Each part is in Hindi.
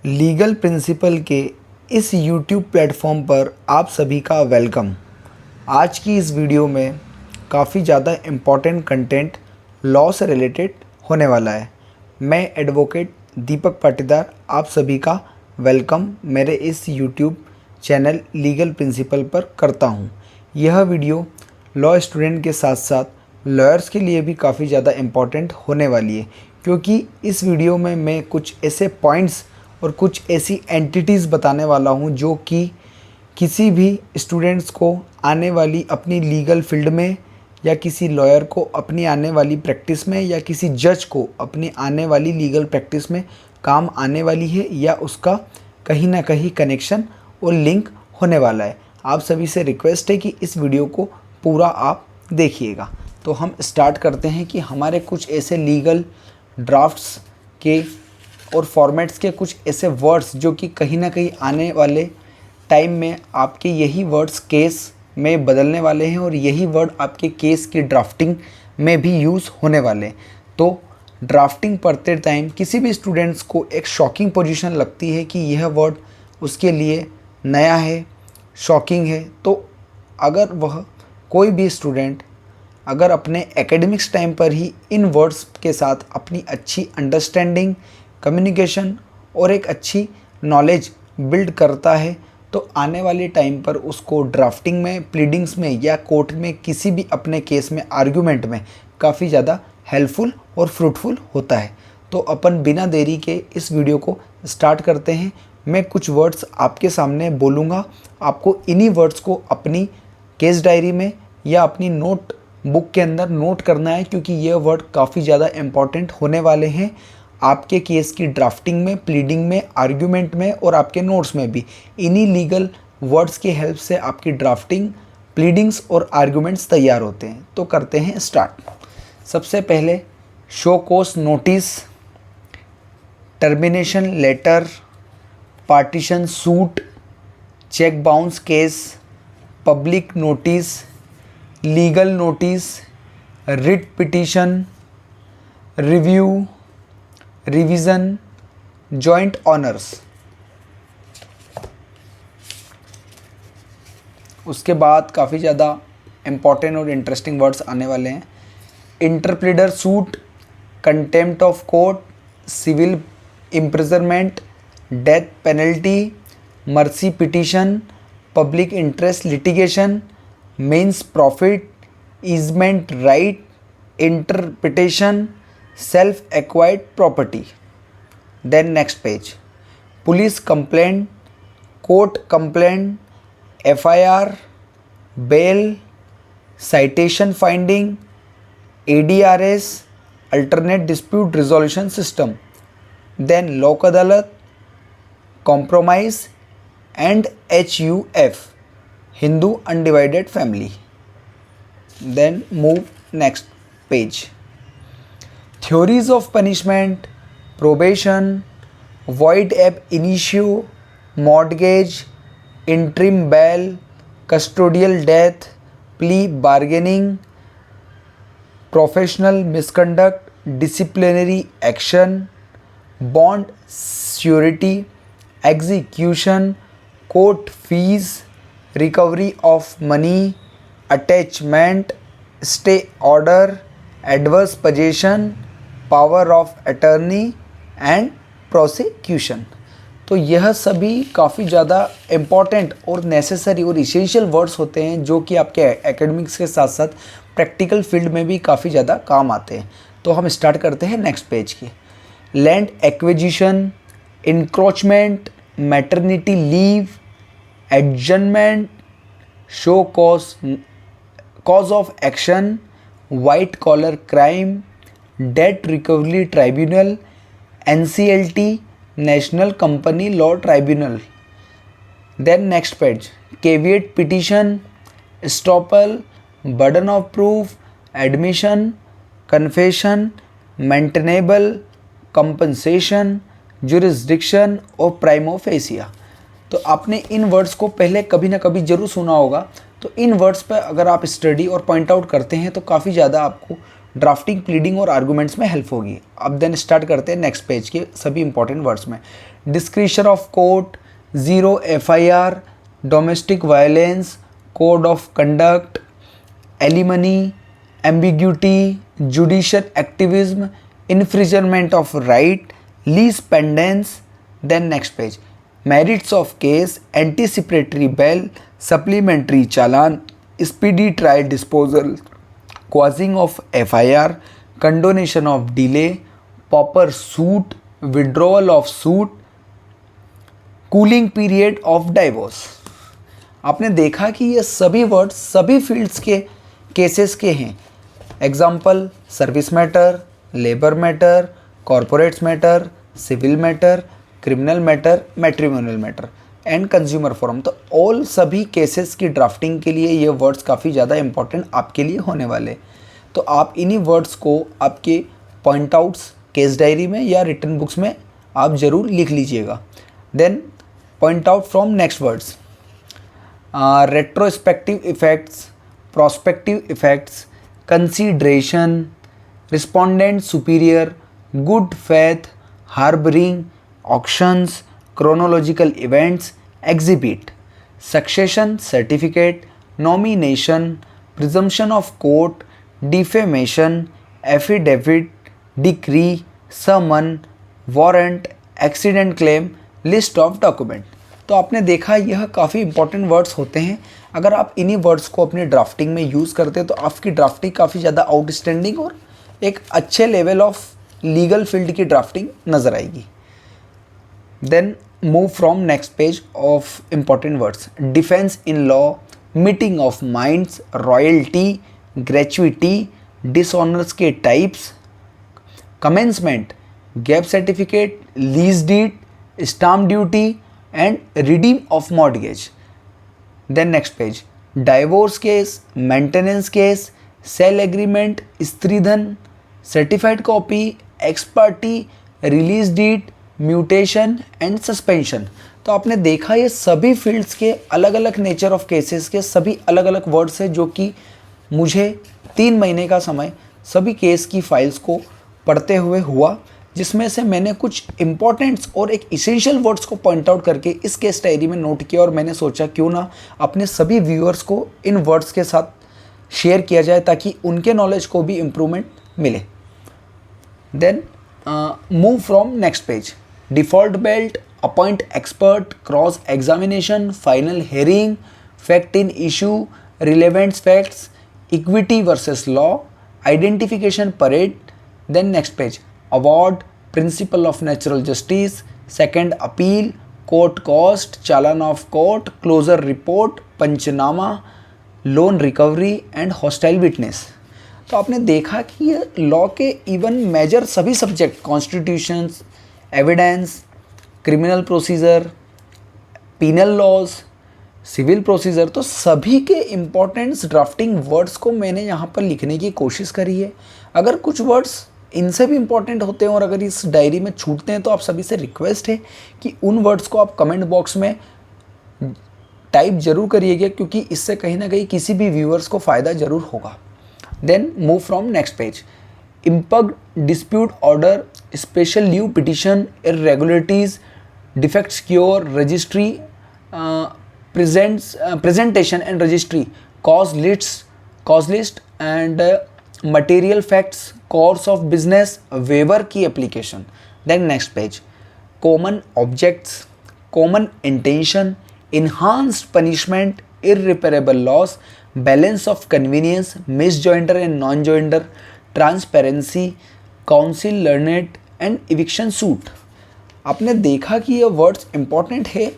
लीगल प्रिंसिपल के इस यूट्यूब प्लेटफॉर्म पर आप सभी का वेलकम। आज की इस वीडियो में काफ़ी ज़्यादा इम्पॉर्टेंट कंटेंट लॉ से रिलेटेड होने वाला है। मैं एडवोकेट दीपक पाटीदार आप सभी का वेलकम मेरे इस यूट्यूब चैनल लीगल प्रिंसिपल पर करता हूं। यह वीडियो लॉ स्टूडेंट के साथ साथ लॉयर्स के लिए भी काफ़ी ज़्यादा इम्पॉर्टेंट होने वाली है, क्योंकि इस वीडियो में मैं कुछ ऐसे पॉइंट्स और कुछ ऐसी एंटिटीज़ बताने वाला हूं जो कि किसी भी स्टूडेंट्स को आने वाली अपनी लीगल फील्ड में या किसी लॉयर को अपनी आने वाली प्रैक्टिस में या किसी जज को अपनी आने वाली लीगल प्रैक्टिस में काम आने वाली है या उसका कहीं ना कहीं कनेक्शन और लिंक होने वाला है। आप सभी से रिक्वेस्ट है कि इस वीडियो को पूरा आप देखिएगा। तो हम स्टार्ट करते हैं कि हमारे कुछ ऐसे लीगल ड्राफ्ट्स के और फॉर्मेट्स के कुछ ऐसे वर्ड्स जो कि कहीं ना कहीं आने वाले टाइम में आपके यही वर्ड्स केस में बदलने वाले हैं और यही वर्ड आपके केस की ड्राफ्टिंग में भी यूज़ होने वाले हैं। तो ड्राफ्टिंग पढ़ते टाइम किसी भी स्टूडेंट्स को एक शॉकिंग पोजीशन लगती है कि यह वर्ड उसके लिए नया है, शॉकिंग है, तो अगर वह कोई भी स्टूडेंट अगर अपने एकेडमिक्स टाइम पर ही इन वर्ड्स के साथ अपनी अच्छी अंडरस्टैंडिंग, कम्युनिकेशन और एक अच्छी नॉलेज बिल्ड करता है तो आने वाले टाइम पर उसको ड्राफ्टिंग में, प्लीडिंग्स में या कोर्ट में किसी भी अपने केस में, आर्गूमेंट में काफ़ी ज़्यादा हेल्पफुल और फ्रूटफुल होता है। तो अपन बिना देरी के इस वीडियो को स्टार्ट करते हैं। मैं कुछ वर्ड्स आपके सामने बोलूँगा, आपको इन्हीं वर्ड्स को अपनी केस डायरी में या अपनी नोट बुक के अंदर नोट करना है, क्योंकि ये वर्ड काफ़ी ज़्यादा इम्पॉर्टेंट होने वाले हैं आपके केस की ड्राफ्टिंग में, प्लीडिंग में, आर्ग्यूमेंट में और आपके नोट्स में भी। इन्हीं लीगल वर्ड्स की हेल्प से आपकी ड्राफ्टिंग, प्लीडिंग्स और आर्ग्यूमेंट्स तैयार होते हैं। तो करते हैं स्टार्ट। सबसे पहले show cause notice, termination letter, partition suit, cheque bounce case, public notice, legal notice, writ petition, review, revision, joint owners. उसके बाद काफ़ी ज़्यादा इम्पॉर्टेंट और इंटरेस्टिंग वर्ड्स आने वाले हैं। Interpleader suit, contempt of court, civil imprisonment, death penalty, mercy petition, public interest litigation, means profit, easement right, interpretation, self acquired property. Then next page, police complaint, court complaint, FIR, bail, citation finding, ADRS, alternate dispute resolution system. Then Lok Adalat, compromise and HUF, Hindu undivided family. Then move next page, theories of punishment, probation, void ab initio, mortgage, interim bail, custodial death, plea bargaining, professional misconduct, disciplinary action, bond surety, execution, court fees, recovery of money, attachment, stay order, adverse possession, power of attorney and prosecution. तो यह सभी काफ़ी ज़्यादा इम्पॉर्टेंट और नेसेसरी और इसेंशियल वर्ड्स होते हैं जो कि आपके एकेडमिक्स के साथ साथ प्रैक्टिकल फील्ड में भी काफ़ी ज़्यादा काम आते हैं। तो हम स्टार्ट करते हैं नेक्स्ट पेज की। Land acquisition, encroachment, maternity leave, adjournment, show cause of action, white collar crime, debt recovery tribunal, NCLT, national company law tribunal. Then next page, caveat petition, estoppel, burden of proof, admission, confession, maintainable, compensation, jurisdiction और प्राइमा फेसिया। तो आपने इन वर्ड्स को पहले कभी ना कभी ज़रूर सुना होगा। तो इन वर्ड्स पर अगर आप स्टडी और पॉइंट आउट करते हैं तो काफ़ी ज़्यादा आपको ड्राफ्टिंग, प्लीडिंग और आर्गूमेंट्स में हेल्प होगी। अब देन स्टार्ट करते हैं नेक्स्ट पेज के सभी इंपॉर्टेंट वर्ड्स में। Discretion of court, zero FIR, domestic violence, code of conduct, alimony, ambiguity, judicial activism, infringement of right, lis pendens. Then next page, merits of case, anticipatory bail, supplementary challan, speedy trial disposal, quashing of FIR, condonation of delay, pauper suit, withdrawal of suit, cooling period of divorce. आपने देखा कि ये सभी वर्ड्स सभी फील्ड्स के केसेस के हैं। Example, service matter, labour matter, corporates matter, civil matter, criminal matter, matrimonial matter and consumer forum. तो ऑल सभी केसेस की ड्राफ्टिंग के लिए ये वर्ड्स काफ़ी ज़्यादा इंपॉर्टेंट आपके लिए होने वाले। तो आप इन्हीं वर्ड्स को आपके पॉइंट आउट्स केस डायरी में या रिटर्न बुक्स में आप ज़रूर लिख लीजिएगा। Then point out from next words, retrospective effects, prospective effects, consideration, respondent superior, good faith, harbouring, auctions, chronological events, exhibit, succession certificate, nomination, presumption of court, defamation, affidavit, decree, summon, warrant, accident claim, list of document। तो आपने देखा यह काफ़ी इंपॉर्टेंट वर्ड्स होते हैं। अगर आप इन्हीं वर्ड्स को अपनी ड्राफ्टिंग में यूज़ करते हैं तो आपकी ड्राफ्टिंग काफ़ी ज़्यादा आउटस्टैंडिंग और एक अच्छे लेवल ऑफ लीगल फील्ड की ड्राफ्टिंग नज़र आएगी। Then move from next page of important words. Defense in law, meeting of minds, royalty, gratuity, dishonors के types, commencement, gap certificate, lease deed, stamp duty and redeem of mortgage. Then next page, divorce case, maintenance case, sale agreement, stridhan, certified copy, ex parte, release deed, mutation and suspension. तो आपने देखा ये सभी फील्ड्स के अलग अलग नेचर ऑफ केसेस के सभी अलग अलग वर्ड्स हैं, जो कि मुझे 3 महीने का समय सभी केस की फाइल्स को पढ़ते हुए हुआ, जिसमें से मैंने कुछ इंपॉर्टेंट्स और एक इसेंशियल वर्ड्स को पॉइंट आउट करके इस केस डायरी में नोट किया। और मैंने सोचा क्यों ना अपने सभी व्यूअर्स को इन वर्ड्स के साथ शेयर किया जाए ताकि उनके नॉलेज को भी इम्प्रूवमेंट मिले। Then move from next page, default bail, appoint expert, cross examination, final hearing, fact in issue, relevant facts, equity versus law, identification parade. Then next page, award, principle of natural justice, second appeal, court cost, challan of court, closure report, panchnama, loan recovery and hostile witness. तो आपने देखा कि ये लॉ के इवन मेजर सभी subject, constitutions, evidence, criminal procedure, penal laws, civil procedure, तो सभी के इम्पोर्टेंट्स ड्राफ्टिंग वर्ड्स को मैंने यहाँ पर लिखने की कोशिश करी है। अगर कुछ वर्ड्स इनसे भी इम्पॉर्टेंट होते हैं और अगर इस डायरी में छूटते हैं तो आप सभी से रिक्वेस्ट है कि उन वर्ड्स को आप कमेंट बॉक्स में टाइप जरूर करिएगा, क्योंकि इससे कहीं ना कहीं किसी भी व्यूअर्स को फ़ायदा ज़रूर होगा। Then move from next page, impugned dispute order, special leave petition, irregularities, defects cure, registry, presentation and registry, cause list and material facts, course of business, waiver की application. Then next page, common objects, common intention, enhanced punishment, irreparable loss, balance of convenience, misjoinder and non-joinder, transparency, counsel learned and eviction suit. आपने देखा कि ये वर्ड्स इंपॉर्टेंट है।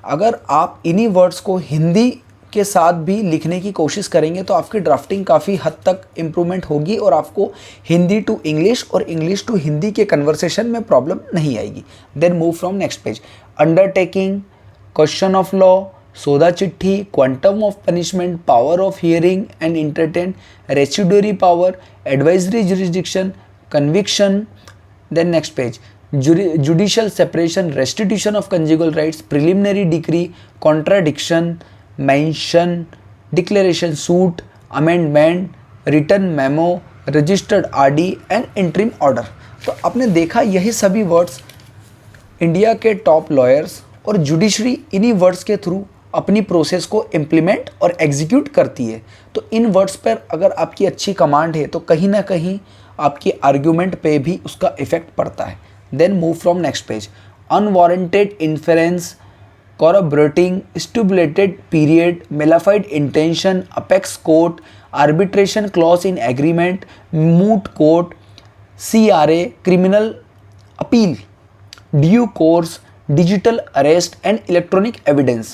अगर आप इन्हीं वर्ड्स को हिंदी के साथ भी लिखने की कोशिश करेंगे तो आपकी ड्राफ्टिंग काफ़ी हद तक इम्प्रूवमेंट होगी और आपको हिंदी टू इंग्लिश और इंग्लिश टू हिंदी के कन्वर्सेशन में प्रॉब्लम नहीं आएगी। Then move from next page, undertaking, question of law, सौदा चिट्ठी, quantum of punishment, power of hearing and entertain, residuary power, advisory jurisdiction, conviction. Then next page, judicial separation, restitution of conjugal rights, preliminary decree, contradiction, mention, declaration suit, amendment, written memo, registered RD and interim order. तो आपने देखा यही सभी वर्ड्स इंडिया के टॉप लॉयर्स और जुडिशरी इन्हीं वर्ड्स के थ्रू अपनी प्रोसेस को इम्प्लीमेंट और एग्जीक्यूट करती है। तो इन वर्ड्स पर अगर आपकी अच्छी कमांड है तो कहीं ना कहीं आपकी आर्ग्यूमेंट पे भी उसका इफेक्ट पड़ता है। Then move from next page. Unwarranted inference, corroborating, stipulated period, malified intention, apex court, arbitration clause in agreement, moot court, CRA, criminal appeal, due course, digital arrest and electronic evidence,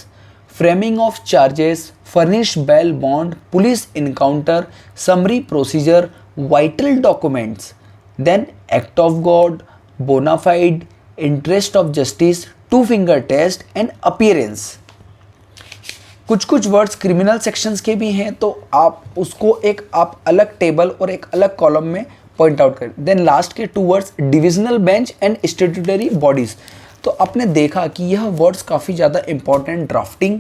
framing of charges, furnished bail bond, police encounter, summary procedure, vital documents, then act of God, bona fide, interest of justice, two finger test and appearance. कुछ कुछ वर्ड्स क्रिमिनल सेक्शंस के भी हैं तो आप उसको एक आप अलग टेबल और एक अलग कॉलम में पॉइंट आउट करें। देन लास्ट के 2 words divisional bench and statutory bodies. तो आपने देखा कि यह वर्ड्स काफ़ी ज़्यादा इंपॉर्टेंट ड्राफ्टिंग,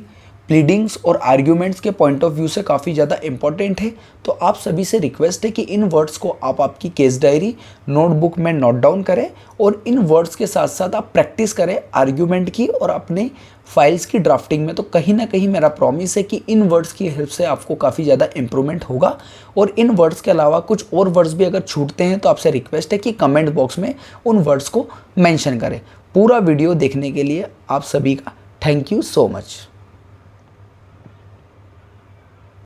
प्लीडिंग्स और आर्ग्यूमेंट्स के पॉइंट ऑफ व्यू से काफ़ी ज़्यादा इंपॉर्टेंट है। तो आप सभी से रिक्वेस्ट है कि इन वर्ड्स को आप आपकी केस डायरी नोटबुक में नोट डाउन करें और इन वर्ड्स के साथ साथ आप प्रैक्टिस करें आर्ग्यूमेंट की और अपने फाइल्स की ड्राफ्टिंग में। तो कहीं ना कहीं मेरा प्रॉमिस है कि इन वर्ड्स की हेल्प से आपको काफ़ी ज़्यादा इंप्रूवमेंट होगा। और इन वर्ड्स के अलावा कुछ और वर्ड्स भी अगर छूटते हैं तो आपसे रिक्वेस्ट है कि कमेंट बॉक्स में उन वर्ड्स को मेंशन करें। पूरा वीडियो देखने के लिए आप सभी का थैंक यू सो मच।